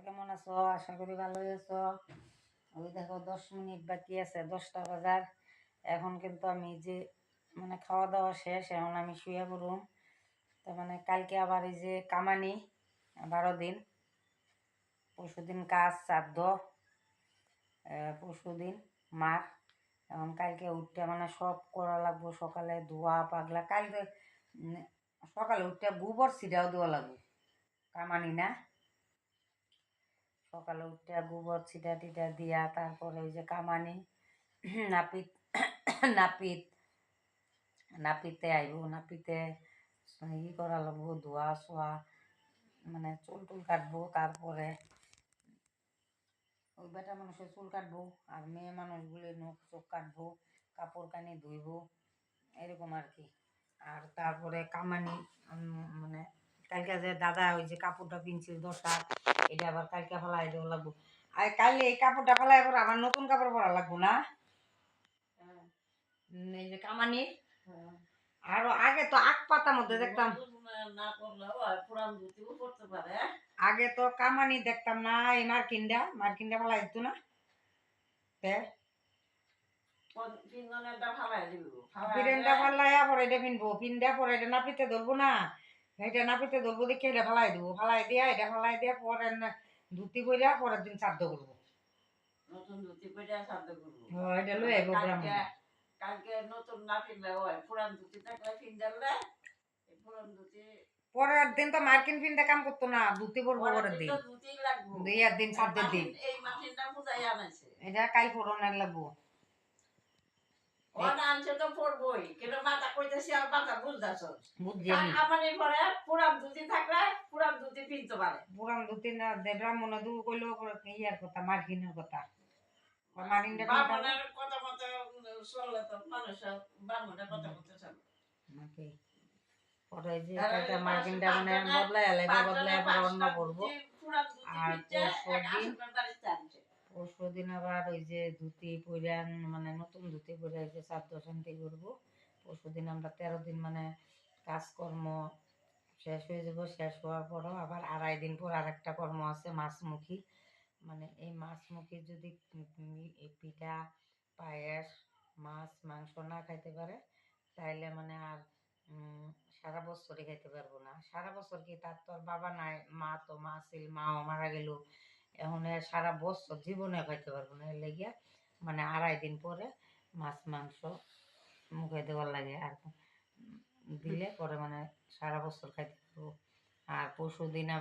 কেমন আছো? আশা করি ভালোই আছো। ওই দেখো 10 মিনিট বাকি আছে 10টা বাজার। এখন কিন্তু আমি যে মানে খাওয়া দাওয়া শেষ, এখন আমি শুয়ে পড়ুম। তার মানে কালকে আবার এই যে কামানি 12 দিন, পরশুদিন কাজ শ্রাদ্ধ, পরশুদিন মার। এখন কালকে উঠতে মানে সব করা লাগবো, সকালে ধোয়া পাগলা। কালকে সকালে উঠতে গোবর ছিটাও দেওয়া লাগবে, কামানি না। সকালে উঠতে গোবর ছিটা টিটা দিয়া তারপরে ওই যে কামানি নাপিত নাপিত নাপিতে আইব, নাপিতে ই করা লাগবো, ধোয়া শোয়া মানে চুল টুল কাটবো। তারপরে ওই বেটা মানুষের চুল কাটবো, আর মেয়ে মানুষগুলি নখ চোখ কাটবো, কাপড় কানি ধুইব, এরকম আর কি। আর তারপরে কামানি মানে কালকে যে দাদা ওই যে কাপড়টা পিনছিল দশা, এটা আবার কালকে ফেলাই দেওয়া লাগবো। আর কালকে এই কাপড়টা ফেলাই পর আবার নতুন কাপড় পরা লাগবো না, এই যে কামানি। আরো আগে তো আখ পাতার মধ্যে দেখতাম, আগে তো কামানি দেখতাম না, এই মার্কিনটা ফেলাই দিত না। পিনটা ফালাইয়া পরে এটা পিনবো, পিনটা পরে এটা নাপিতে ধরবো না, এটা নাপিতে ধরবো দেখে এটা ফেলাই দেবো, ফেলাই দিয়া এটা ফেলাই দিয়া পরে ধুতি করিয়া পরের দিন শ্রাদ্ধ করবো। নতুন ধুতি করিয়া শ্রাদ্ধ করবো, এটা লই আইবো ব্রাহ্মণ। কালকে নতুন না পিনলে হয়, পুরান ধুতি থাকলে পিনলে পুরান ধুতি। পরের দিন তো মার্কিন পিনটা কাম করতো না, ধুতি পরবো পরের দিন। ধুতি লাগবো দুইয়ার দিন শ্রাদ্ধের দিন। এই মার্কিনটা পূজাই আনাইছে, এটা কাল পরনের লাগবো। পুরান ধুতি না ব্রাহ্মণে দূর করলেও ইয়ার কথা, মার্কিনের কথা। মার্কিনটা মানে বদলায় অন্য করবো। আর পরশুদিন আবার ওই যে ধুতি পরিয়ান মানে নতুন ধুতি পরে যে শ্রাদ্ধ শান্তি করবো। পরশুদিন আমরা 13 দিন মানে কাজকর্ম শেষ হয়ে যাব। শেষ হওয়ার পরও আবার 2.5 দিন পর আরেকটা কর্ম আছে, মাছমুখী। মানে এই মাছমুখী যদি পিঠা পায়েস মাছ মাংস না খাইতে পারে তাইলে মানে আর সারা বছরই খাইতে পারবো না। সারা বছর কি, তার তো আর বাবা নাই, মা তো মা ছিল, মাও মারা গেল, এখন সারা বছর জীবনে খাইতে পারবো না। এর লেগে মানে 2.5 দিন পরে মাছ মাংস মুখে দেওয়ার লাগে, আর দিলে পরে মানে সারা বছর খাইতে পারবো। আর পরশুদিন